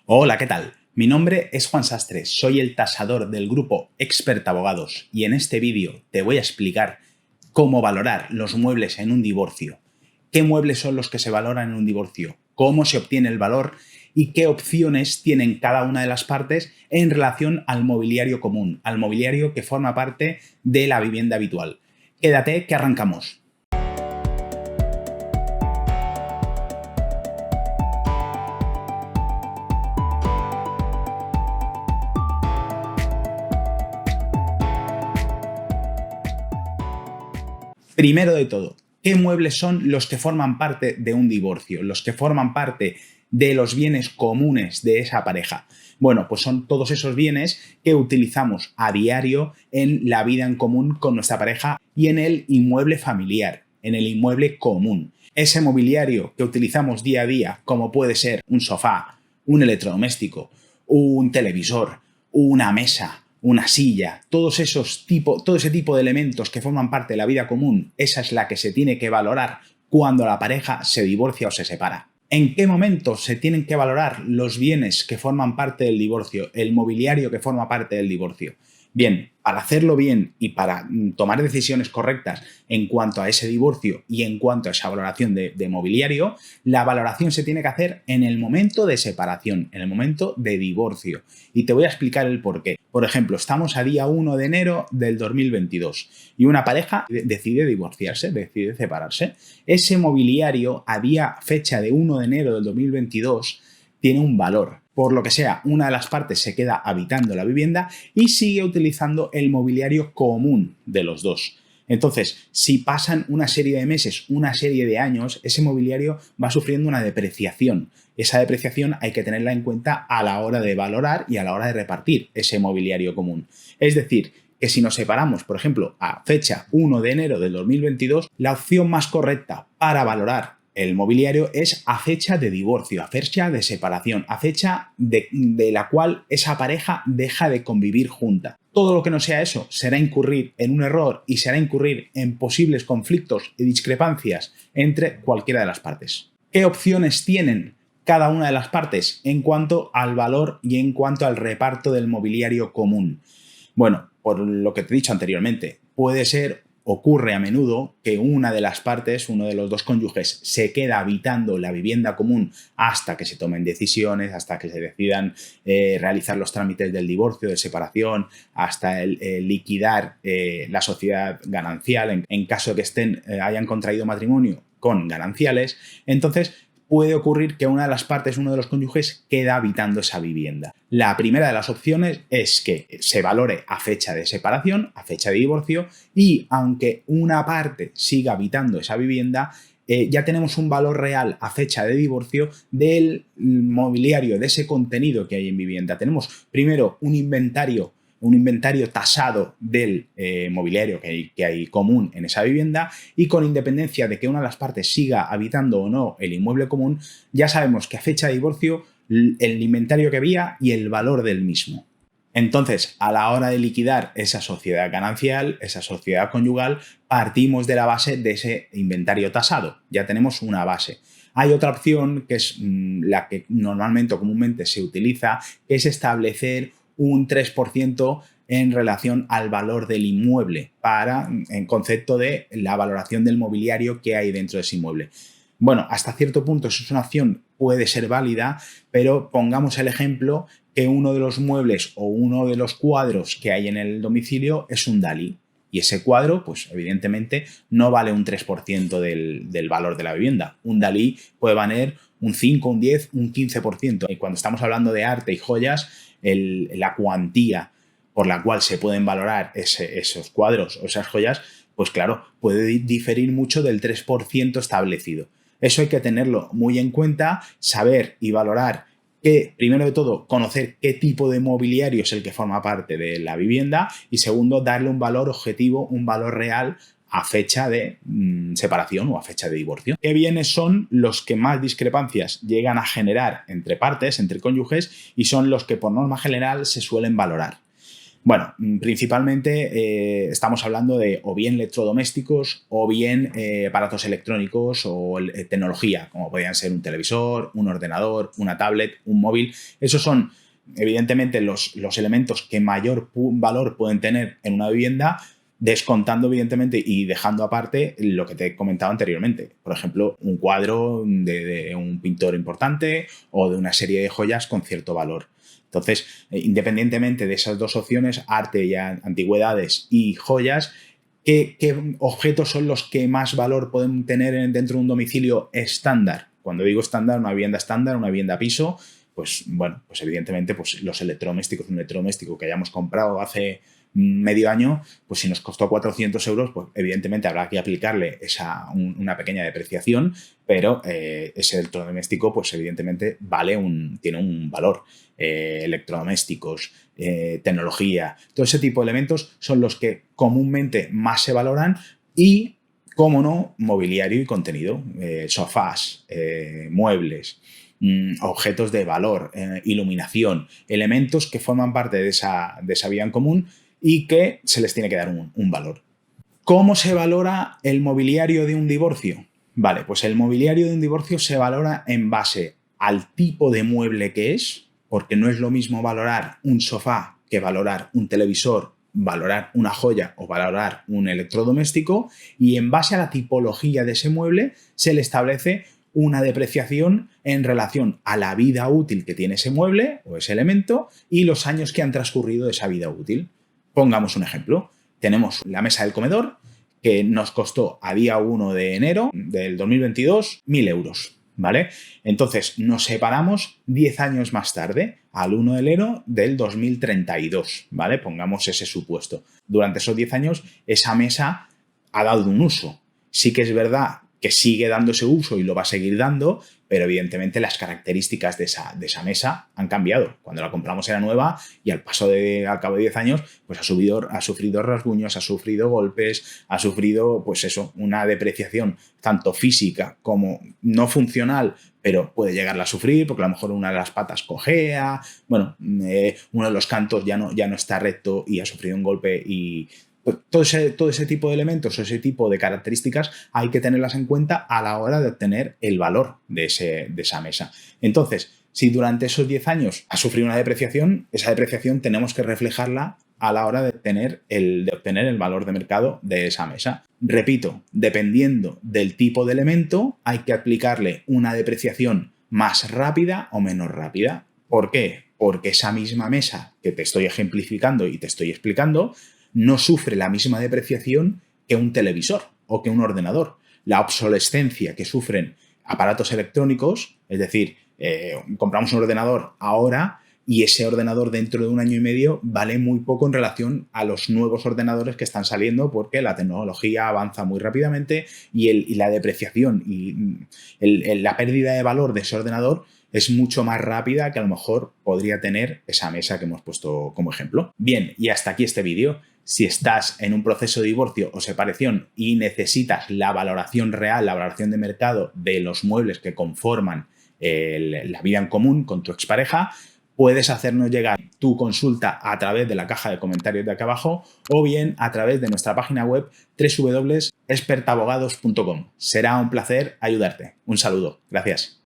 Hola, ¿qué tal? Mi nombre es Juan Sastre, soy el tasador del grupo Expert Abogados y en este vídeo te voy a explicar cómo valorar los muebles en un divorcio, qué muebles son los que se valoran en un divorcio, cómo se obtiene el valor y qué opciones tienen cada una de las partes en relación al mobiliario común, al mobiliario que forma parte de la vivienda habitual. Quédate que arrancamos. Primero de todo, ¿qué muebles son los que forman parte de un divorcio? Los que forman parte de los bienes comunes de esa pareja. Bueno, pues son todos esos bienes que utilizamos a diario en la vida en común con nuestra pareja y en el inmueble familiar, en el inmueble común. Ese mobiliario que utilizamos día a día, como puede ser un sofá, un electrodoméstico, un televisor, una mesa, una silla, todo ese tipo de elementos que forman parte de la vida común, esa es la que se tiene que valorar cuando la pareja se divorcia o se separa. ¿En qué momento se tienen que valorar los bienes que forman parte del divorcio, el mobiliario que forma parte del divorcio? Bien, para hacerlo bien y para tomar decisiones correctas en cuanto a ese divorcio y en cuanto a esa valoración de mobiliario, la valoración se tiene que hacer en el momento de separación, en el momento de divorcio. Y te voy a explicar el por qué. Por ejemplo, estamos a día 1 de enero del 2022 y una pareja decide divorciarse, decide separarse. Ese mobiliario a fecha de 1 de enero del 2022 tiene un valor. Por lo que sea, una de las partes se queda habitando la vivienda y sigue utilizando el mobiliario común de los dos. Entonces, si pasan una serie de meses, una serie de años, ese mobiliario va sufriendo una depreciación. Esa depreciación hay que tenerla en cuenta a la hora de valorar y a la hora de repartir ese mobiliario común. Es decir, que si nos separamos, por ejemplo, a fecha 1 de enero del 2022, la opción más correcta para valorar el mobiliario es a fecha de divorcio, a fecha de separación, a fecha de la cual esa pareja deja de convivir junta. Todo lo que no sea eso será incurrir en un error y será incurrir en posibles conflictos y discrepancias entre cualquiera de las partes. ¿Qué opciones tienen cada una de las partes en cuanto al valor y en cuanto al reparto del mobiliario común? Bueno, por lo que te he dicho anteriormente, ocurre a menudo que una de las partes, uno de los dos cónyuges, se queda habitando la vivienda común hasta que se tomen decisiones, hasta que se decidan realizar los trámites del divorcio, de separación, hasta el liquidar la sociedad ganancial en caso de que hayan contraído matrimonio con gananciales. Entonces, puede ocurrir que una de las partes, uno de los cónyuges, queda habitando esa vivienda. La primera de las opciones es que se valore a fecha de separación, a fecha de divorcio, y aunque una parte siga habitando esa vivienda, ya tenemos un valor real a fecha de divorcio del mobiliario, de ese contenido que hay en vivienda. Tenemos primero un inventario tasado del mobiliario que hay común en esa vivienda, y con independencia de que una de las partes siga habitando o no el inmueble común, ya sabemos que a fecha de divorcio el inventario que había y el valor del mismo. Entonces, a la hora de liquidar esa sociedad ganancial, esa sociedad conyugal, partimos de la base de ese inventario tasado. Ya tenemos una base. Hay otra opción que es la que normalmente o comúnmente se utiliza, que es establecer un 3% en relación al valor del inmueble en concepto de la valoración del mobiliario que hay dentro de ese inmueble. Bueno, hasta cierto punto eso es una opción, puede ser válida, pero pongamos el ejemplo que uno de los muebles o uno de los cuadros que hay en el domicilio es un Dalí. Y ese cuadro, pues evidentemente, no vale un 3% del valor de la vivienda. Un Dalí puede valer un 5, un 10, un 15%. Y cuando estamos hablando de arte y joyas, la cuantía por la cual se pueden valorar esos cuadros o esas joyas, pues claro, puede diferir mucho del 3% establecido. Eso hay que tenerlo muy en cuenta, saber y valorar primero de todo, conocer qué tipo de mobiliario es el que forma parte de la vivienda y segundo, darle un valor objetivo, un valor real a fecha de separación o a fecha de divorcio. ¿Qué bienes son los que más discrepancias llegan a generar entre partes, entre cónyuges, y son los que por norma general se suelen valorar? Bueno, principalmente estamos hablando de o bien electrodomésticos o bien aparatos electrónicos o tecnología, como podrían ser un televisor, un ordenador, una tablet, un móvil. Esos son, evidentemente, los elementos que mayor valor pueden tener en una vivienda, descontando, evidentemente, y dejando aparte lo que te he comentado anteriormente. Por ejemplo, un cuadro de un pintor importante o de una serie de joyas con cierto valor. Entonces, independientemente de esas dos opciones, arte y antigüedades y joyas, ¿qué objetos son los que más valor pueden tener dentro de un domicilio estándar? Cuando digo estándar, una vivienda piso, pues bueno, pues evidentemente pues los electrodomésticos, un electrodoméstico que hayamos comprado hace medio año, pues si nos costó 400 euros, pues evidentemente habrá que aplicarle una pequeña depreciación, pero ese electrodoméstico, pues evidentemente tiene un valor. Electrodomésticos, tecnología, todo ese tipo de elementos son los que comúnmente más se valoran y, cómo no, mobiliario y contenido, sofás, muebles, objetos de valor, iluminación, elementos que forman parte de esa vida en común y que se les tiene que dar un valor. ¿Cómo se valora el mobiliario de un divorcio? Vale, pues el mobiliario de un divorcio se valora en base al tipo de mueble que es, porque no es lo mismo valorar un sofá que valorar un televisor, valorar una joya o valorar un electrodoméstico, y en base a la tipología de ese mueble se le establece una depreciación en relación a la vida útil que tiene ese mueble o ese elemento y los años que han transcurrido de esa vida útil. Pongamos un ejemplo. Tenemos la mesa del comedor que nos costó a día 1 de enero del 2022 1.000 euros, ¿vale? Entonces nos separamos 10 años más tarde, al 1 de enero del 2032, ¿vale? Pongamos ese supuesto. Durante esos 10 años esa mesa ha dado un uso. Sí que es verdad que sigue dando ese uso y lo va a seguir dando, pero evidentemente las características de esa mesa han cambiado. Cuando la compramos era nueva y al cabo de 10 años pues ha sufrido rasguños, ha sufrido golpes, ha sufrido pues eso, una depreciación tanto física como no funcional, pero puede llegarla a sufrir porque a lo mejor una de las patas cojea, bueno, uno de los cantos ya no está recto y ha sufrido un golpe y todo ese tipo de elementos o ese tipo de características hay que tenerlas en cuenta a la hora de obtener el valor de esa mesa. Entonces, si durante esos 10 años ha sufrido una depreciación, esa depreciación tenemos que reflejarla a la hora de obtener el valor de mercado de esa mesa. Repito, dependiendo del tipo de elemento, hay que aplicarle una depreciación más rápida o menos rápida. ¿Por qué? Porque esa misma mesa que te estoy ejemplificando y te estoy explicando no sufre la misma depreciación que un televisor o que un ordenador. La obsolescencia que sufren aparatos electrónicos, es decir, compramos un ordenador ahora y ese ordenador dentro de 1 año y medio vale muy poco en relación a los nuevos ordenadores que están saliendo porque la tecnología avanza muy rápidamente y la depreciación y la pérdida de valor de ese ordenador es mucho más rápida que a lo mejor podría tener esa mesa que hemos puesto como ejemplo. Bien, y hasta aquí este vídeo. Si estás en un proceso de divorcio o separación y necesitas la valoración real, la valoración de mercado de los muebles que conforman la vida en común con tu expareja, puedes hacernos llegar tu consulta a través de la caja de comentarios de acá abajo o bien a través de nuestra página web www.expertabogados.com. Será un placer ayudarte. Un saludo. Gracias.